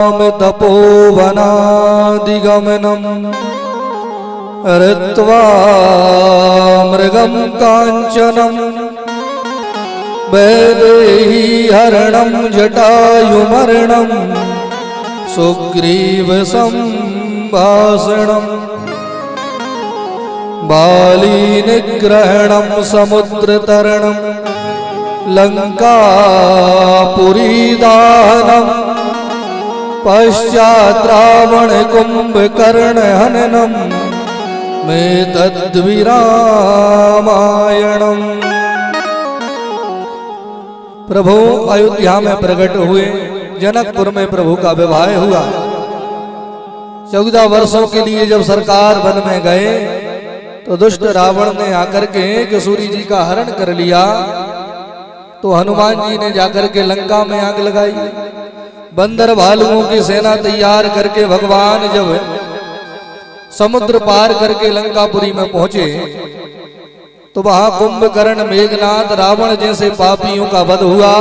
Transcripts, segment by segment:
तपोवनादिगमनं ऋत्वा मृगं काञ्चनं वैदेही हरणं जटायुमर्णं सुग्रीवसंभाषणं बालीनिग्रहणं समुद्रतरणं लङ्कापुरीदाहनं पश्चात् रावण कुंभकर्ण हननम में तद्विरामायणम। प्रभु अयोध्या में प्रकट हुए, जनकपुर में प्रभु का विवाह हुआ। 14 वर्षों के लिए जब सरकार वन में गए तो दुष्ट रावण ने आकर के किशोरी जी का हरण कर लिया। तो हनुमान जी ने जाकर के लंका में आग लगाई। बंदर भालुओं की सेना तैयार करके भगवान जब समुद्र पार करके लंकापुरी में पहुंचे तो वहां कुंभकर्ण, मेघनाद, रावण जैसे पापियों का वध हुआ।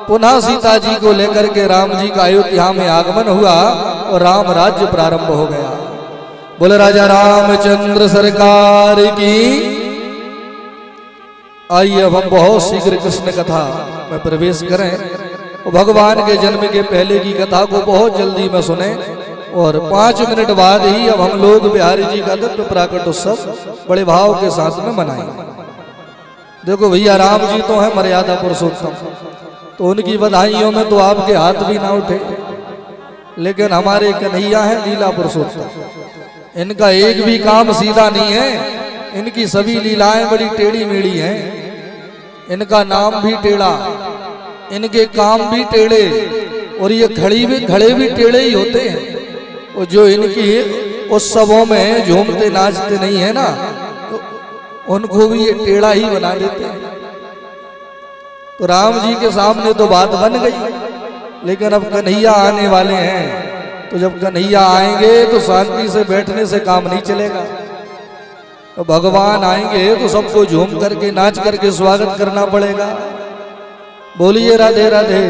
पुनः सीता जी को लेकर के राम जी का अयोध्या में आगमन हुआ और राम राज्य प्रारंभ हो गया। बोले राजा रामचंद्र सरकार की। आइए अब हम बहुत शीघ्र कृष्ण कथा में प्रवेश करें और भगवान के जन्म के पहले की कथा को बहुत जल्दी में सुने और 5 मिनट बाद ही अब हम लोग बिहारी जी का तत्व प्राकट उत्सव बड़े भाव के साथ में मनाएंगे। देखो भैया, राम जी तो है मर्यादा पुरुषोत्तम, तो उनकी बधाइयों में तो आपके हाथ भी ना उठे, लेकिन हमारे कन्हैया है लीला पुरुषोत्तम। इनका एक भी काम सीधा नहीं है, इनकी सभी लीलाएं बड़ी टेढ़ी मेढ़ी हैं। इनका नाम भी टेढ़ा, इनके काम भी टेढ़े और ये खड़े भी टेढ़े ही होते हैं। और जो इनकी उत्सवों में झूमते नाचते नहीं है ना, तो उनको भी ये टेढ़ा ही बना देते हैं। तो राम जी के सामने तो बात बन गई, लेकिन अब कन्हैया आने वाले हैं। तो जब कन्हैया आएंगे तो शांति से बैठने से काम नहीं चलेगा। तो भगवान आएंगे तो सबको झूम करके नाच करके स्वागत करना पड़ेगा। बोलिए राधे राधे।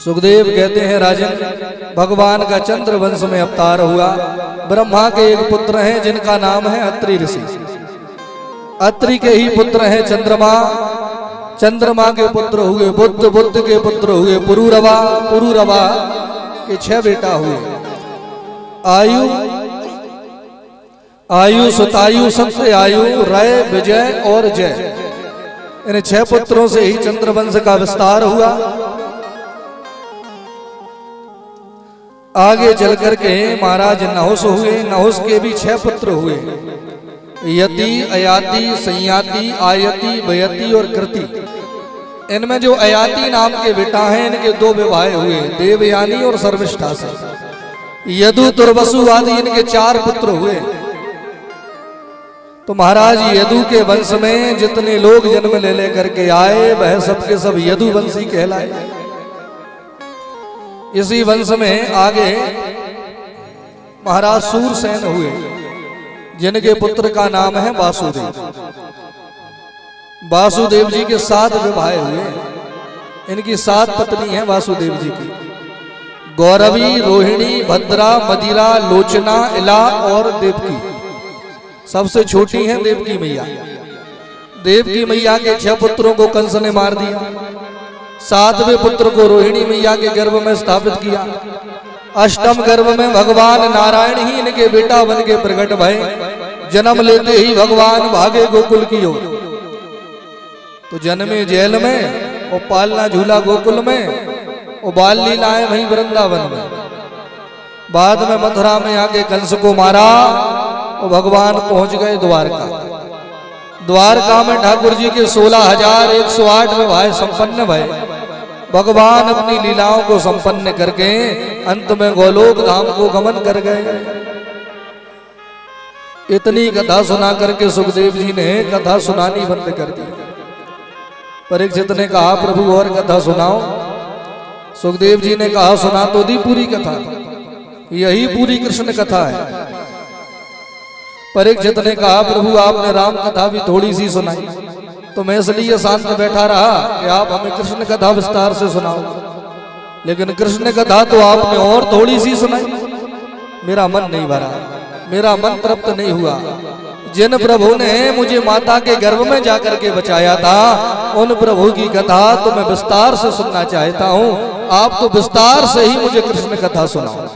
सुखदेव कहते हैं, राजन, भगवान का चंद्र वंश में अवतार हुआ। ब्रह्मा के एक पुत्र हैं जिनका नाम है अत्रि ऋषि। अत्रि के ही पुत्र हैं चंद्रमा। चंद्रमा के पुत्र हुए बुद्ध, बुद्ध के पुत्र हुए पुरुरवा, पुरुरवा के 6 बेटा हुए। आयु, सुतायु, सत्य आयु, रय, विजय और जय। इन 6 पुत्रों से ही चंद्रवंश का विस्तार हुआ। आगे चल करके महाराज नहुस हुए। नहुस के भी 6 पुत्र हुए, यति, अयाति, संयाति, आयति, वयति और कृति। इनमें जो अयाति नाम के बेटा हैं, इनके 2 विवाह हुए, देवयानी और शर्मिष्ठा से। यदु, तुर्वसु आदि इनके 4 पुत्र हुए। तो महाराज यदु के वंश में जितने लोग जन्म ले करके आए वह सबके सब यदुवंशी कहलाए। इसी वंश में आगे महाराज सूरसेन हुए, जिनके पुत्र का नाम है वासुदेव। वासुदेव जी के 7 विवाह हुए। इनकी 7 पत्नी हैं वासुदेव जी की, गौरवी, रोहिणी, भद्रा, मदिरा, लोचना, इला और देवकी। सबसे छोटी हैं देवकी मैया। देवकी मैया के 6 पुत्रों को कंस ने मार दिया। 7वें पुत्र को रोहिणी मैया के गर्भ में स्थापित किया। 8म गर्भ में भगवान नारायण ही इनके बेटा बन के प्रकट भये। जन्म लेते ही भगवान भागे गोकुल की ओर। तो जन्मे जेल में और पालना झूला गोकुल में और बाल लीलाएं वहीं वृंदावन में। बाद में मथुरा में आके कंस को मारा और भगवान पहुंच गए द्वारका। द्वारका में ठाकुर जी के 16,108 विवाह संपन्न भये। भगवान अपनी लीलाओं को संपन्न करके अंत में गोलोक धाम को गमन कर गए। इतनी कथा सुना करके सुखदेव जी ने कथा सुनानी बंद कर दी। परीक्षित ने कहा, प्रभु और कथा सुनाओ। सुखदेव जी ने कहा, सुना तो दी पूरी कथा, यही पूरी कृष्ण कथा है। परीक्षित ने कहा, प्रभु आपने राम कथा भी थोड़ी सी सुनाई। तो मैं इसलिए शांत बैठा रहा कि आप हमें कृष्ण कथा विस्तार से सुनाओ, लेकिन कृष्ण कथा तो आपने और थोड़ी सी सुनाई, मेरा मन नहीं भरा, मेरा मन तृप्त नहीं हुआ। जिन प्रभु ने मुझे माता के गर्भ में जाकर के बचाया था, उन प्रभु की कथा तो मैं विस्तार से सुनना चाहता हूँ। आप तो विस्तार से ही मुझे कृष्ण कथा सुनाओ।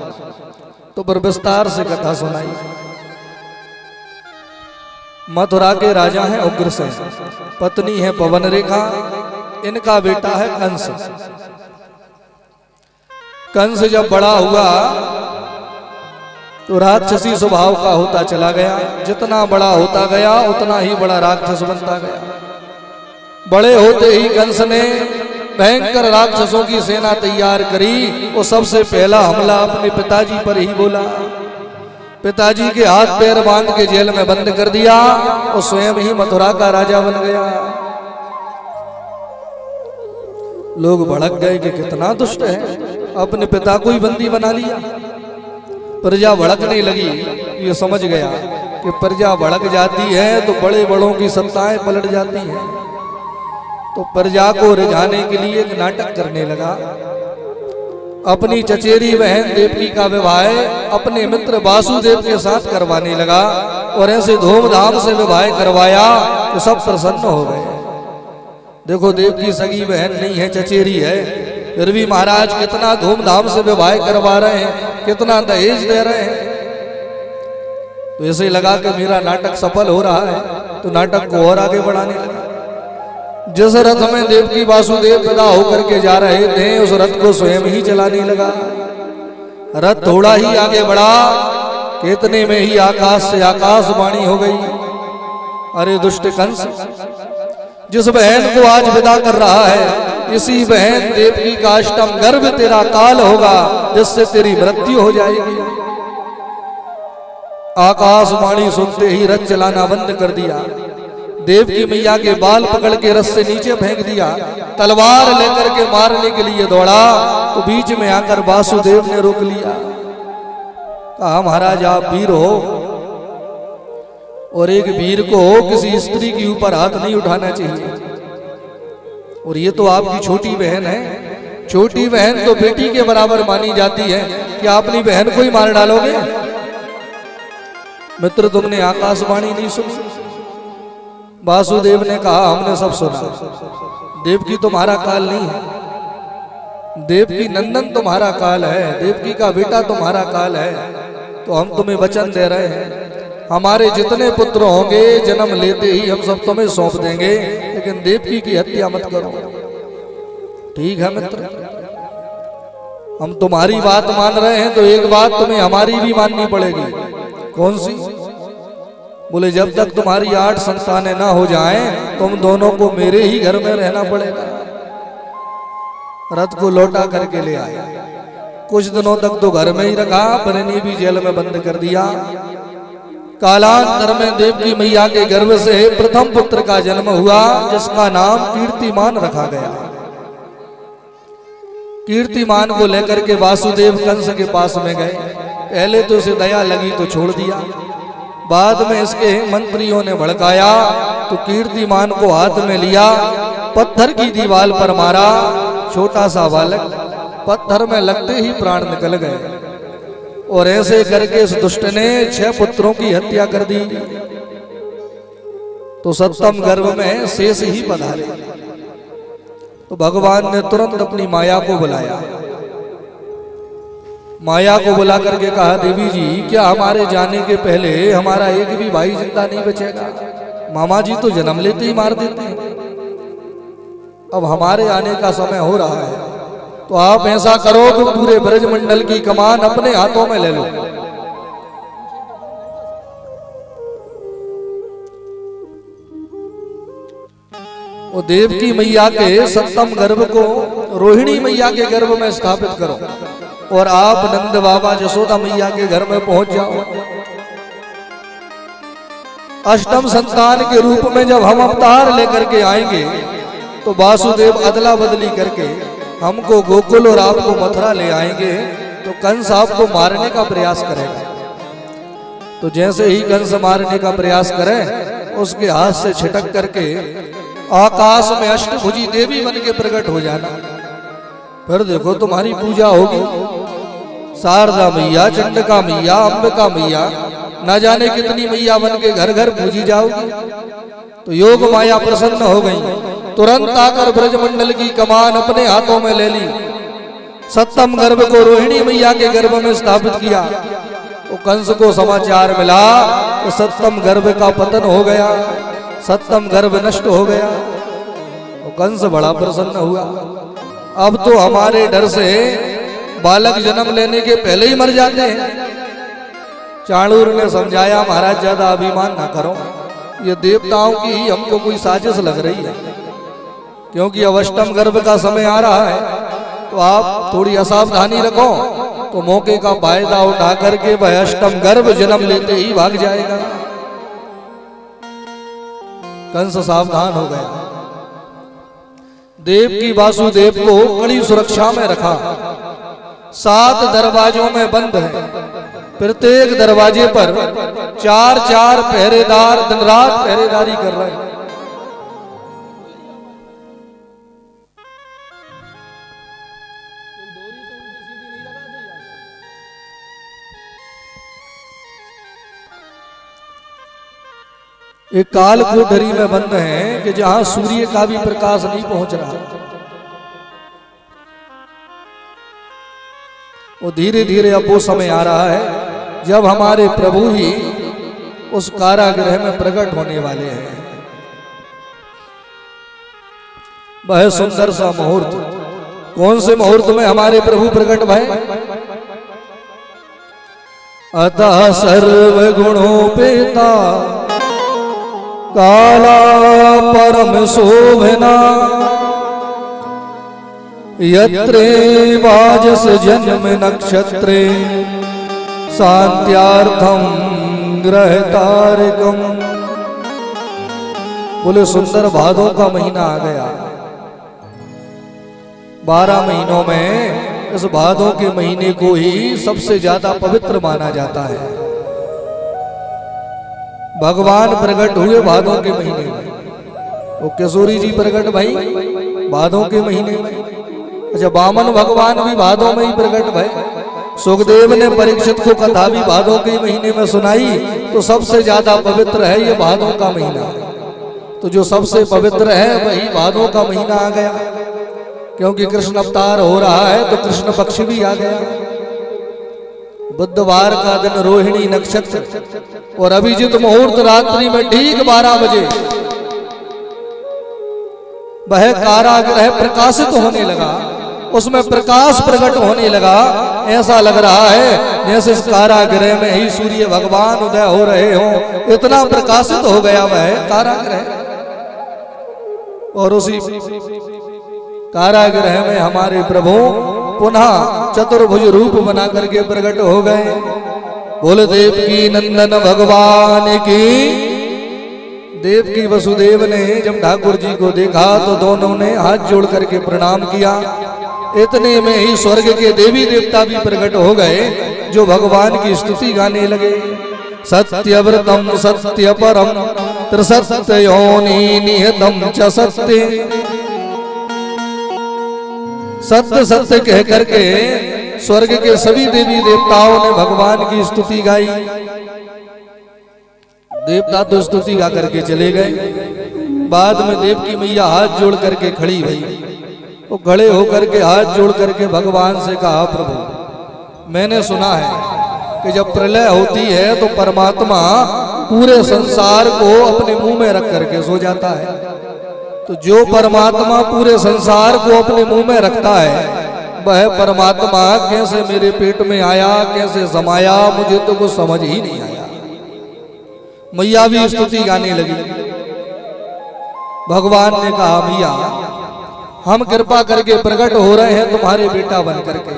तो पर विस्तार से कथा सुनाई। मथुरा के राजा हैं उग्रसेन, पत्नी है पवन रेखा, इनका बेटा है कंस। कंस जब बड़ा हुआ तो राक्षसी स्वभाव का होता चला गया। जितना बड़ा होता गया उतना ही बड़ा राक्षस बनता गया। बड़े होते ही कंस ने भयंकर राक्षसों की सेना तैयार करी। वो सबसे पहला हमला अपने पिताजी पर ही बोला। पिताजी के हाथ पैर बांध के जेल में बंद कर दिया और स्वयं ही मथुरा का राजा बन गया। लोग भड़क गए कि कितना दुष्ट है, अपने पिता को ही बंदी बना लिया। प्रजा भड़कने लगी। ये समझ गया कि प्रजा भड़क जाती है तो बड़े बड़ों की सत्ताएं पलट जाती हैं। तो प्रजा को रिझाने के लिए एक नाटक करने लगा। अपनी चचेरी बहन देवकी का विवाह अपने मित्र वासुदेव के साथ करवाने लगा और ऐसे धूमधाम से विवाह करवाया तो सब प्रसन्न हो गए। देखो, देवकी सगी बहन नहीं है, चचेरी है, फिर भी महाराज कितना धूमधाम से विवाह करवा रहे हैं, कितना दहेज दे रहे हैं। तो ऐसे लगा कि मेरा नाटक सफल हो रहा है, तो नाटक को और आगे बढ़ाने लगा। जिस रथ में देवकी वासुदेव पैदा होकर के जा रहे थे, उस रथ को स्वयं ही चलाने लगा। रथ थोड़ा ही आगे बढ़ा कि इतने में ही आकाश से आकाशवाणी हो गई। अरे दुष्ट कंस, जिस बहन को आज विदा कर रहा है, इसी बहन देवकी का अष्टम गर्भ तेरा काल होगा, जिससे तेरी मृत्यु हो जाएगी। आकाशवाणी सुनते ही रथ चलाना बंद कर दिया। देवकी मैया के बाल पकड़ के रथ से नीचे फेंक दिया। तलवार लेकर के मारने के लिए दौड़ा तो बीच में आकर वासुदेव ने रोक लिया। कहा, महाराज आप वीर हो और एक वीर को किसी स्त्री के ऊपर हाथ नहीं उठाना चाहिए। और ये तो आपकी छोटी बहन है, छोटी बहन तो बेटी के बराबर मानी जाती है, कि आप अपनी बहन को ही मार डालोगे? मित्र, तुमने आकाशवाणी नहीं सुनी? वासुदेव ने कहा, हमने सब सुना। देवकी तुम्हारा काल नहीं है, देवकी नंदन तुम्हारा काल है, देवकी का बेटा तुम्हारा काल है। तो हम तुम्हें वचन दे रहे हैं, हमारे जितने पुत्र होंगे जन्म लेते ही हम सब तुम्हें सौंप देंगे, लेकिन देवकी की हत्या मत करो। ठीक है मित्र, हम तुम्हारी बात मान रहे हैं, तो एक बात तुम्हें हमारी भी माननी पड़ेगी। कौन सी? बोले, जब तक तुम्हारी 8 संतानें ना हो जाएं, तुम दोनों को मेरे ही घर में रहना पड़ेगा। रथ को लौटा करके ले आया। कुछ दिनों तक तो घर में ही रखा, बरनी भी जेल में बंद कर दिया। कालांतर में देवकी मैया के गर्भ से प्रथम पुत्र का जन्म हुआ, जिसका नाम कीर्तिमान रखा गया। कीर्तिमान को लेकर के वासुदेव कंस के पास में गए। पहले तो उसे दया लगी तो छोड़ दिया, बाद में इसके मंत्रियों ने भड़काया तो कीर्तिमान को हाथ में लिया, पत्थर की दीवार पर मारा। छोटा सा बालक, पत्थर में लगते ही प्राण निकल गए। और ऐसे करके इस दुष्ट ने 6 पुत्रों की हत्या कर दी। तो सप्तम गर्भ में शेष ही पधारे। तो भगवान ने तुरंत अपनी माया को बुलाया। माया को बुला करके कहा, देवी जी, क्या हमारे जाने के पहले हमारा एक भी भाई जिंदा नहीं बचेगा? मामा जी तो जन्म लेते ही मार देते हैं, अब हमारे आने का समय हो रहा है, तो आप ऐसा करो कि पूरे ब्रजमंडल की कमान अपने हाथों में ले लो। वो देवकी मैया के सप्तम गर्भ को रोहिणी मैया के गर्भ में स्थापित करो और आप नंद बाबा यशोदा मैया के घर में पहुंच जाओ। अष्टम संतान के रूप में जब हम अवतार लेकर के आएंगे तो वासुदेव अदला बदली करके हमको गोकुल और आपको मथुरा ले आएंगे। तो कंस आपको मारने का प्रयास करेगा। तो जैसे ही कंस मारने का प्रयास करे, उसके हाथ से छिटक करके आकाश में अष्टभुजी देवी बन के प्रकट हो जाना। फिर देखो तुम्हारी पूजा होगी, शारदा मैया, चंडिका मैया, अंबिका मैया, ना जाने कितनी मैया बन के घर घर पूजी जाओगी। तो योग माया प्रसन्न हो गई, तुरंत आकर ब्रजमंडल की कमान अपने हाथों में ले ली, सप्तम गर्भ को रोहिणी मैया के गर्भ में स्थापित किया। तो कंस को समाचार मिला तो सप्तम गर्भ का पतन हो गया, सप्तम गर्भ नष्ट हो गया। तो कंस बड़ा प्रसन्न हुआ। अब तो हमारे डर से बालक जन्म लेने के पहले ही मर जाते हैं। चाणूर ने समझाया, महाराज ज्यादा अभिमान ना करो, ये देवताओं की ही हमको कोई साजिश लग रही है, क्योंकि अब अष्टम गर्भ का समय आ रहा है, तो आप थोड़ी असावधानी रखो तो मौके का फायदा उठा करके वह अष्टम गर्भ जन्म लेते ही भाग जाएगा। कंस सावधान हो गया। देव की वासुदेव को कड़ी सुरक्षा में रखा, 7 दरवाजों में बंद है, प्रत्येक दरवाजे पर 4-4 पहरेदार दिन रात पहरेदारी कर रहे हैं। एक काल कोठरी में बंद है कि जहां सूर्य का भी प्रकाश नहीं पहुंच रहा। वो धीरे धीरे अब वो समय आ रहा है जब हमारे प्रभु ही उस कारागृह में प्रकट होने वाले हैं। वह सुंदर सा मुहूर्त, कौन से मुहूर्त में हमारे प्रभु प्रकट भय? अतः सर्वगुणोपेता काला परम शोभना यत्रे वाजस जन्म नक्षत्रे शांत्यार्थम ग्रह तारकम। बोले सुंदर भादों का महीना आ गया। 12 महीनों में इस भादों के महीने को ही सबसे ज्यादा पवित्र माना जाता है। भगवान प्रकट हुए भादों के महीने में। वो किशोरी जी प्रकट भाई भादों के महीने में। अच्छा, वामन भगवान भी भादों में ही प्रकट भय। सुखदेव ने परीक्षित को कथा भी भादों के महीने में सुनाई। तो सबसे ज्यादा पवित्र है ये भादों का महीना। तो जो सबसे पवित्र है वही भादों का महीना आ गया, क्योंकि कृष्ण अवतार हो रहा है तो कृष्ण पक्ष भी आ गया। बुधवार का दिन, रोहिणी नक्षत्र और अभिजित मुहूर्त, रात्रि में ठीक 12 बजे वह कारागृह प्रकाशित होने लगा, उसमें प्रकाश प्रकट होने लगा। ऐसा लग रहा है जैसे इस कारागृह में ही सूर्य भगवान उदय हो रहे हो, इतना प्रकाशित हो गया वह कारागृह। और उसी कारागृह में हमारे प्रभु पुनः चतुर्भुज रूप बना करके प्रकट हो गए। बोले देव की नंदन भगवान की। देव की वसुदेव ने जब ठाकुर जी को देखा तो दोनों ने हाथ जोड़ करके प्रणाम किया। इतने में ही स्वर्ग के देवी देवता भी प्रकट हो गए, जो भगवान की स्तुति गाने लगे। सत्यव्रतम सत्य परम त्रिसत्य योनि निहतम च सत्य। सत्य सत्य कह करके स्वर्ग के सभी देवी देवताओं ने भगवान की स्तुति गाई। देवता तो स्तुति गा करके चले गए। बाद में देव की मैया हाथ जोड़ करके खड़ी हुई। वो खड़े होकर के हाथ जोड़ करके भगवान से कहा, प्रभु मैंने सुना है कि जब प्रलय होती है तो परमात्मा पूरे संसार को अपने मुंह में रख करके सो जाता है। तो जो परमात्मा पूरे संसार को अपने मुंह में रखता है, वह परमात्मा कैसे मेरे पेट में आया, कैसे समाया, मुझे तो कुछ समझ ही नहीं आया। मैया भी स्तुति गाने लगी। भगवान ने कहा, मैया हम कृपा करके प्रकट हो रहे हैं तुम्हारे बेटा बन करके।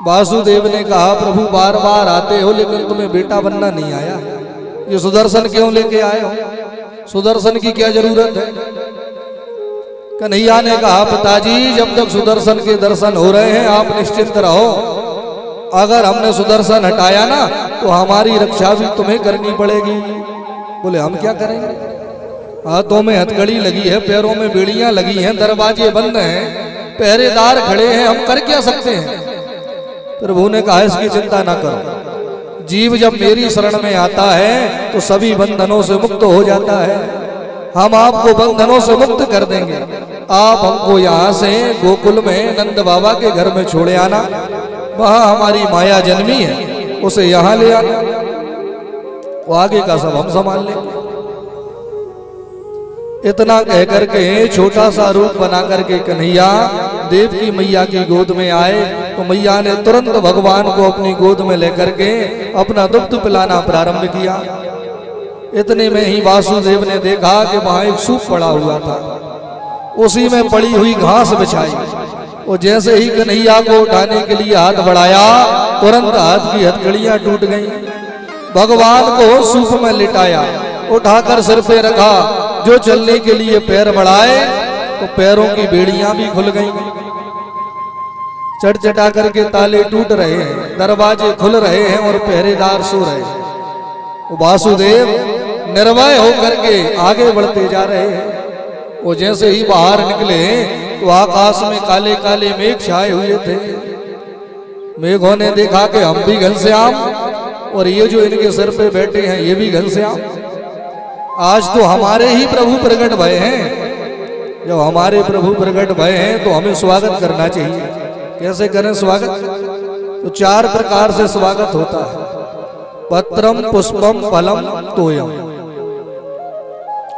वासुदेव ने कहा, प्रभु बार बार आते हो लेकिन तुम्हें बेटा बनना नहीं आया, ये सुदर्शन क्यों लेके आए हो? सुदर्शन की क्या जरूरत है? कन्हैया ने कहा, पिताजी जब तक सुदर्शन के दर्शन हो रहे हैं आप निश्चिंत रहो। अगर हमने सुदर्शन हटाया ना तो हमारी रक्षा भी तुम्हें करनी पड़ेगी। बोले हम क्या करेंगे? हाथों में हथकड़ी लगी है, पैरों में बेड़ियां लगी हैं, दरवाजे बंद हैं, पहरेदार खड़े हैं, हम कर क्या सकते हैं? प्रभु ने कहा इसकी चिंता ना करो, जीव जब मेरी शरण में आता है तो सभी बंधनों से मुक्त हो जाता है। हम आपको बंधनों से मुक्त कर देंगे। आप हमको यहाँ से गोकुल में नंद बाबा के घर में छोड़े आना, वहां हमारी माया जन्मी है, उसे यहाँ ले आना, वो आगे का सब हम संभाल लेंगे। इतना कह करके छोटा सा रूप बना करके कन्हैया देवकी मैया की गोद में आए तो मैया ने तुरंत भगवान को अपनी गोद में लेकर के अपना दुग्ध पिलाना प्रारंभ किया। इतने में ही वासुदेव ने देखा कि वहां एक सूप पड़ा हुआ था, उसी में पड़ी हुई घास बिछाई, और जैसे ही कन्हैया को उठाने के लिए हाथ बढ़ाया तुरंत हाथ की हथकड़ियां टूट गईं। भगवान को सूप में लिटाया, उठाकर सिर पे रखा, जो चलने के लिए पैर बढ़ाए तो पैरों की बेड़ियां भी खुल गईं। चटचटा करके ताले टूट रहे हैं, दरवाजे खुल रहे हैं और पहरेदार सो रहे हैं। वासुदेव निर्भय होकर के आगे बढ़ते जा रहे हैं। वो जैसे ही बाहर निकले तो आकाश में काले काले मेघ छाए हुए थे। मेघों ने देखा कि हम भी घनश्याम और ये जो इनके सिर पे बैठे हैं ये भी घनश्याम, आज तो हमारे ही प्रभु प्रकट भय हैं। जब हमारे प्रभु प्रकट भय हैं तो हमें स्वागत करना चाहिए। कैसे करें स्वागत? तो 4 प्रकार से स्वागत होता है। पत्रम पुष्पम फलम तोयम।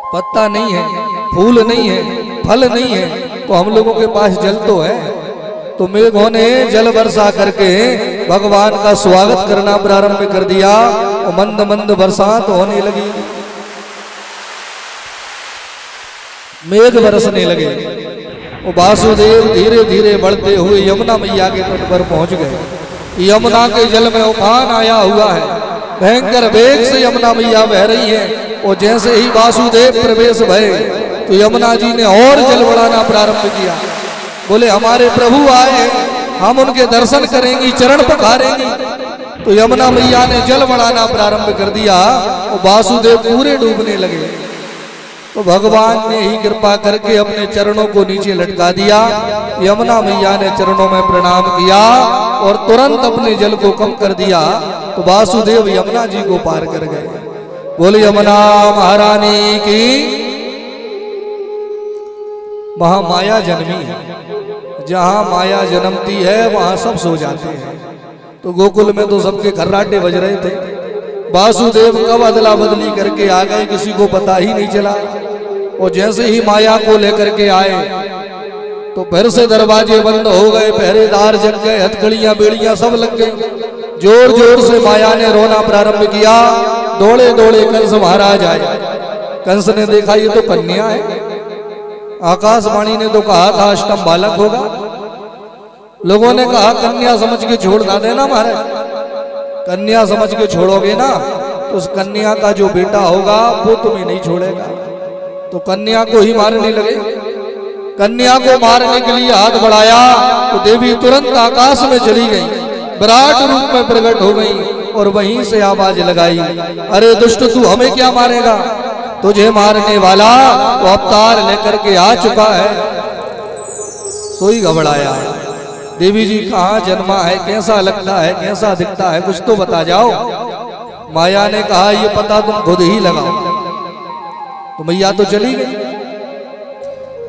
पत्ता नहीं है, फूल नहीं है, फल नहीं है, तो हम लोगों के पास जल तो है। तो मेघों ने जल वर्षा करके भगवान का स्वागत करना प्रारंभ कर दिया और मंद मंद बरसात होने लगी, मेघ बरसने लगे। वो वासुदेव धीरे धीरे बढ़ते हुए यमुना मैया के तट पर पहुंच गए। यमुना के जल में उफान आया हुआ है, भयंकर वेग से यमुना मैया बह रही है। और जैसे ही वासुदेव प्रवेश भये तो यमुना जी ने और जल बढ़ाना प्रारंभ किया। बोले हमारे प्रभु आए हैं, हम उनके दर्शन करेंगी, चरण पखारेंगी। तो यमुना मैया ने जल बढ़ाना प्रारंभ कर दिया और वासुदेव पूरे डूबने लगे। तो भगवान ने ही कृपा करके अपने चरणों को नीचे लटका दिया। यमुना मैया ने चरणों में प्रणाम किया और तुरंत अपने जल को कम कर दिया। तो वासुदेव यमुना जी को पार कर गए। बोले यमुना महारानी की। वहां माया जन्मी है, जहां माया जन्मती है वहां सब सो जाते हैं। तो गोकुल में तो सबके खर्राटे बज रहे थे। वासुदेव कब अदला बदली करके आ गए किसी को पता ही नहीं चला। और जैसे ही माया को लेकर के आए तो फिर से दरवाजे बंद हो गए, पहरेदार जग गए, हथकड़ियां बेड़ियां सब लग गई। जोर जोर से माया ने रोना प्रारंभ किया। दौड़े दौड़े कंस महाराज आए। कंस ने देखा ये तो कन्या है। आकाशवाणी ने तो कहा था अष्टम बालक होगा। लोगों ने कहा कन्या समझ के छोड़ ना देना महाराज, कन्या समझ के छोड़ोगे ना तो उस कन्या का जो बेटा होगा वो तुम्हें नहीं छोड़ेगा। तो कन्या को ही मारने लगे। कन्या को मारने के लिए हाथ बढ़ाया तो देवी तुरंत आकाश में चली गई, विराट रूप में प्रकट हो गई और वहीं से आवाज लगाई, अरे दुष्ट तू हमें क्या मारेगा, तुझे मारने वाला तो अवतार लेकर के आ चुका है। सोई घबराया। देवी जी कहाँ जन्मा है, कैसा लगता है, कैसा दिखता है, कुछ तो बता जाओ। माया ने कहा ये पता तुम खुद ही लगाओ। तो मैया तो चली गई।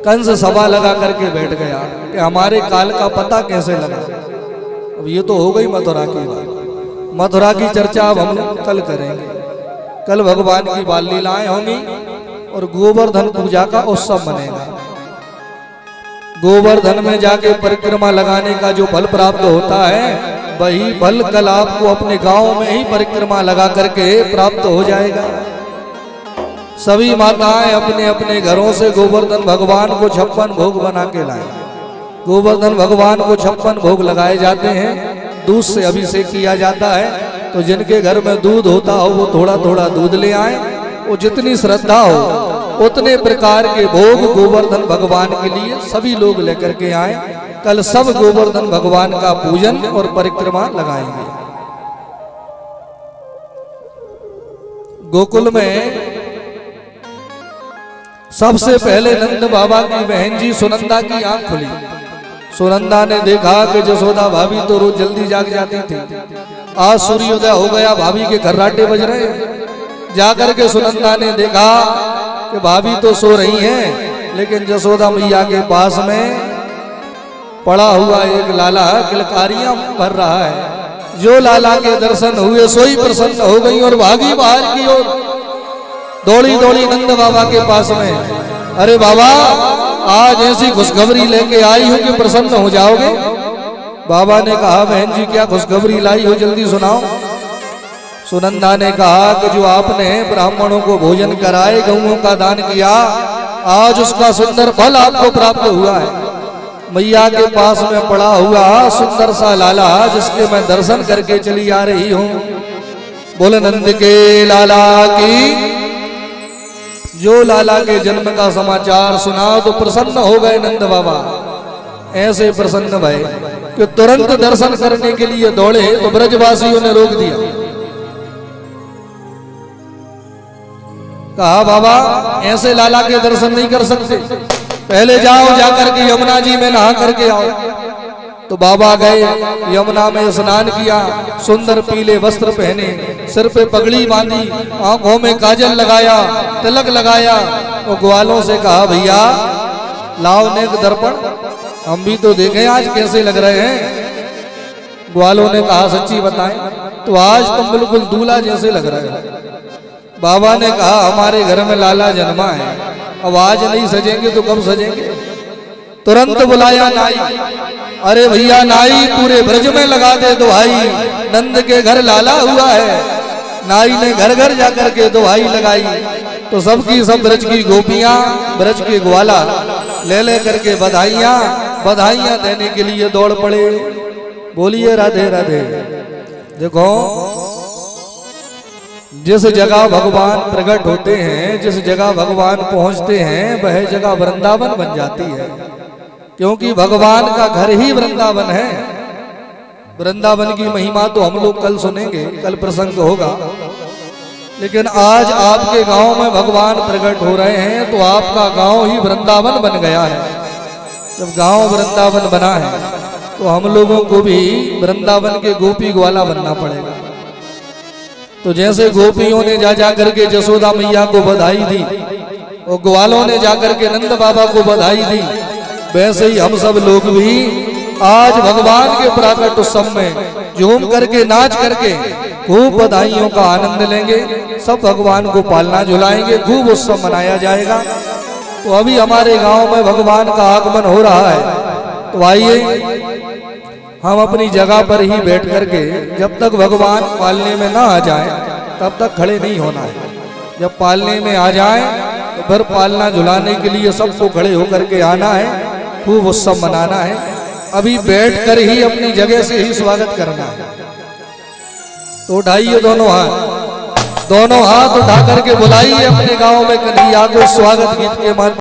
कंस सभा लगा करके बैठ गया कि हमारे काल का पता कैसे लगा। अब ये तो हो गई मथुरा की बात। मथुरा की चर्चा अब हम कल करेंगे। कल भगवान की बाल लीलाएं होंगी और गोवर्धन पूजा का उत्सव बनेगा। गोवर्धन में जाके परिक्रमा लगाने का जो फल प्राप्त होता है वही फल कल आपको अपने गांव में ही परिक्रमा लगा करके प्राप्त हो जाएगा। सभी माताएं अपने अपने घरों से गोवर्धन भगवान को 56 भोग बना के लाए। गोवर्धन भगवान को 56 भोग लगाए जाते हैं, दूध से अभिषेक किया जाता है। तो जिनके घर में दूध होता हो वो थोड़ा थोड़ा दूध ले आए, वो जितनी श्रद्धा हो उतने प्रकार के भोग गोवर्धन भगवान के लिए सभी लोग लेकर के आए। कल सब गोवर्धन भगवान का पूजन और परिक्रमा लगाएंगे। गोकुल में सबसे पहले नंद बाबा की बहन जी सुनंदा की आंख खुली। सुनंदा ने देखा कि जसोदा भाभी तो रोज जल्दी जाग जाती थी, आज सूर्योदय हो गया, भाभी के खर्राटे बज रहे। जाकर के सुनंदा ने देखा कि भाभी तो सो रही हैं, लेकिन जसोदा मैया के पास में पड़ा हुआ एक लाला किलकारियां भर रहा है। जो लाला के दर्शन हुए सोई प्रसन्न हो गई और भागी बाहर की ओर, दौड़ी दौड़ी नंद बाबा के पास में। अरे बाबा, आज ऐसी खुशखबरी लेके आई हूं कि प्रसन्न हो जाओगे। बाबा ने कहा, बहन जी क्या खुशखबरी लाई हो, जल्दी सुनाओ। सुनंदा ने कहा कि जो आपने ब्राह्मणों को भोजन कराए, गऊओं का दान किया, आज उसका सुंदर फल आपको प्राप्त हुआ है। मैया के पास में पड़ा हुआ सुंदर सा लाला, जिसके मैं दर्शन करके चली आ रही हूं, बोले नंद के लाला की। जो लाला के जन्म का समाचार सुना तो प्रसन्न हो गए नंद बाबा। ऐसे प्रसन्न भय कि तुरंत दर्शन करने के लिए दौड़े तो ब्रजवासियों ने रोक दिया। कहा, बाबा ऐसे लाला के दर्शन नहीं कर सकते, पहले जाओ, जाकर के यमुना जी में नहा करके आओ। तो बाबा गए, यमुना में स्नान किया, सुंदर पीले वस्त्र पहने, सिर पे पगड़ी बांधी, आंखों में काजल लगाया, तिलक लगाया। और ग्वालों से कहा, भैया लाओ नेक दर्पण, हम भी तो देखें आज कैसे लग रहे हैं। ग्वालों ने कहा, सच्ची बताएं तो आज तुम बिल्कुल दूल्हा जैसे लग रहे हो। बाबा ने कहा, हमारे घर में लाला जन्मा है, अब आज नहीं सजेंगे तो कब सजेंगे। तुरंत बुलाया नाई। अरे भैया नाई, पूरे ब्रज में लगा दे दुहाई, नंद के घर लाला हुआ है। नाई ने घर घर जाकर के दुहाई लगाई तो सबकी सब ब्रज की गोपियां, ब्रज के ग्वाला ले करके बधाइयां देने के लिए दौड़ पड़े। बोलिए राधे राधे। देखो, जिस जगह भगवान प्रकट होते हैं, जिस जगह भगवान पहुंचते हैं, वह जगह वृंदावन बन जाती है, क्योंकि भगवान का घर ही वृंदावन है। वृंदावन की महिमा तो हम लोग कल सुनेंगे, कल प्रसंग होगा। लेकिन आज आपके गांव में भगवान प्रकट हो रहे हैं तो आपका गांव ही वृंदावन बन गया है। जब गांव वृंदावन बना है तो हम लोगों को भी वृंदावन के गोपी ग्वाला बनना पड़ेगा। तो जैसे गोपियों ने जा करके जसोदा मैया को बधाई दी और ग्वालों ने जाकर के नंद बाबा को बधाई दी, वैसे ही हम सब लोग भी आज भगवान के प्राकट उत्सव में झूम करके नाच करके खूब बधाइयों का आनंद लेंगे। सब भगवान को पालना झुलाएंगे, खूब उत्सव मनाया जाएगा। तो अभी हमारे गांव में भगवान का आगमन हो रहा है, तो आइए हम अपनी जगह पर ही बैठ करके, जब तक भगवान पालने में ना आ जाए तब तक खड़े नहीं होना है। जब पालने में आ जाए तो फिर पालना झुलाने के लिए सबको खड़े होकर के आना है, खूब उत्सव मनाना है। अभी बैठ कर ही अपनी जगह से ही स्वागत करना है। तो उठाइए दोनों हाथ उठा करके बुलाइए अपने गांव में कन्हैया को स्वागत गीत के माध्यम